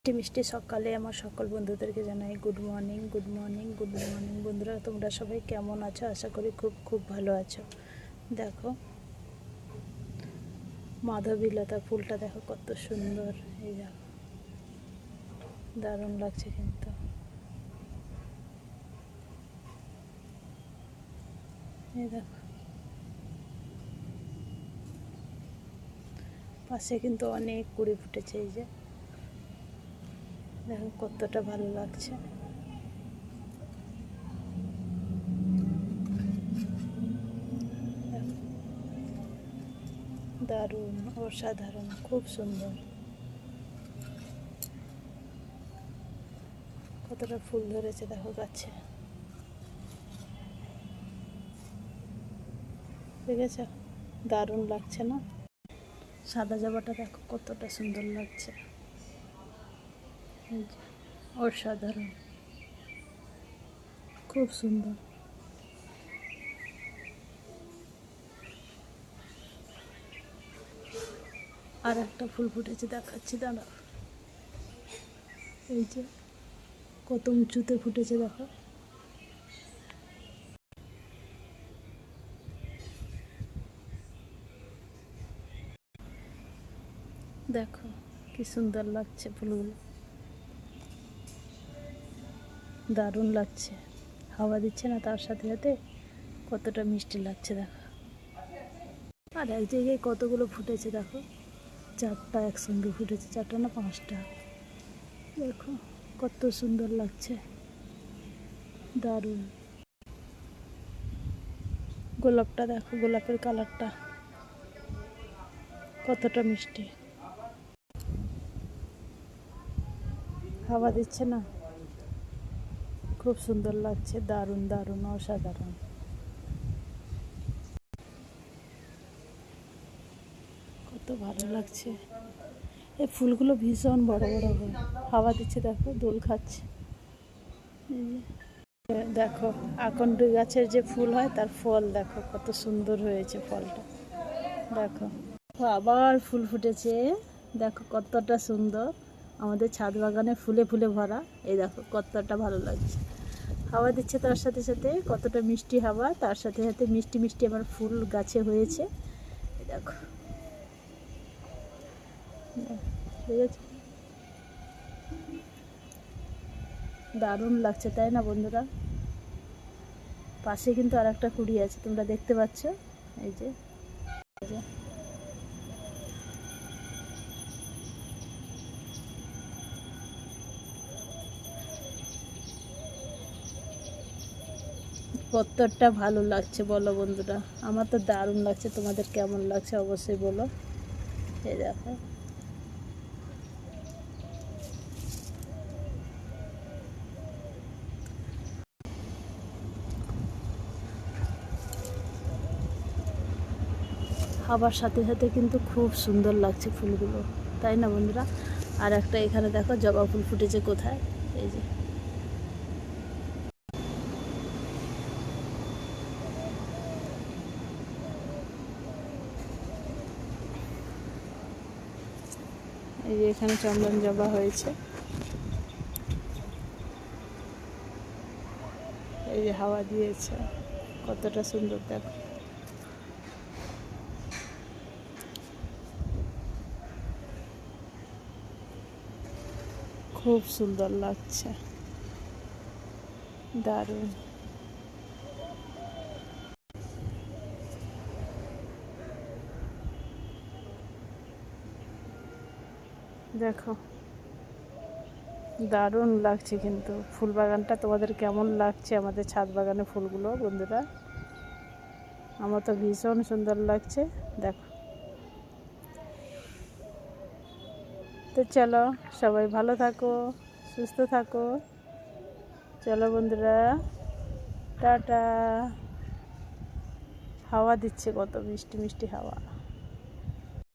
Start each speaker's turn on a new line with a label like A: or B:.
A: মিষ্টি মিষ্টি সকালে আমার সকল বন্ধুদেরকে জানাই good morning good morning good morning. বন্ধুরা, তোমরা সবাই কেমন আছো? আশা করি খুব খুব ভালো আছো। দেখো মাধবীলতা ফুলটা দেখো কত সুন্দর। এই দেখো দারুণ লাগছে কিন্তু। এই দেখো পাশে কিন্তু অনেক কুড়ি ফুটেছে। এই যে দেখো কতটা ভালো লাগছে। দারুণ, অসাধারণ, খুব সুন্দর। কতটা ফুল ধরেছে দেখো গাছে, ঠিক আছে? দারুণ লাগছে না? সাদা জবাটা দেখো কতটা সুন্দর লাগছে। এই যে অসাধারণ, খুব সুন্দর। আর একটা ফুল ফুটেছে, দেখাচ্ছি দাঁড়া। এই যে কত উঁচুতে ফুটেছে দেখো। দেখো কি সুন্দর লাগছে ফুলগুলো, দারুণ লাগছে। হাওয়া দিচ্ছে না, তার সাথে সাথে কতটা মিষ্টি লাগছে দেখো। আর এক জায়গায় কতগুলো ফুটেছে দেখো, চারটা একসঙ্গে ফুটেছে, চারটা না পাঁচটা। দেখো কত সুন্দর লাগছে, দারুণ। গোলাপটা দেখো, গোলাপের কালারটা কতটা মিষ্টি। হাওয়া দিচ্ছে না, খুব সুন্দর লাগছে, দারুণ দারুণ, অসাধারণ। কত ভালো লাগছে। এই ফুলগুলো ভীষণ বড় বড় হয়, হাওয়া দিচ্ছে দেখো, দোল খাচ্ছে। দেখো আকন্দ গাছের যে ফুল হয় তার ফল দেখো কত সুন্দর হয়েছে ফলটা। দেখো আবার ফুল ফুটেছে, দেখো কতটা সুন্দর। আমাদের ছাদ বাগানে ফুলে ফুলে ভরা। এই দেখো কতটা ভালো লাগছে। হাওয়া দিচ্ছে তার সাথে সাথে, কতটা মিষ্টি হাওয়া, তার সাথে সাথে মিষ্টি মিষ্টি আমার ফুল গাছে হয়েছে। এই দেখো, ঠিক আছে? দারুণ লাগছে তাই না বন্ধুরা? পাশে কিন্তু আর একটা কুড়ি আছে, তোমরা দেখতে পাচ্ছ। এই যে কতটা ভালো লাগছে বলো বন্ধুরা? আমার তো দারুণ লাগছে, তোমাদের কেমন লাগছে অবশ্যই বলো। এই দেখো হাওয়ার সাথে সাথে কিন্তু খুব সুন্দর লাগছে ফুলগুলো, তাই না বন্ধুরা? আর একটা এখানে দেখো জবা ফুল ফুটেছে কোথায়। এই যে এই যে এখানে চন্দন জবা হয়েছে। এই যে হাওয়া দিয়েছে, কতটা সুন্দর দেখো। খুব সুন্দর লাগছে, দারুণ। দেখো দারুণ লাগছে কিন্তু ফুল বাগানটা। তোমাদের কেমন লাগছে আমাদের ছাদ বাগানে ফুলগুলো বন্ধুরা? আমার তো ভীষণ সুন্দর লাগছে দেখো। তো চলো সবাই ভালো থাকো, সুস্থ থাকো। চলো বন্ধুরা, টাটা। হাওয়া দিচ্ছে, কত মিষ্টি মিষ্টি হাওয়া।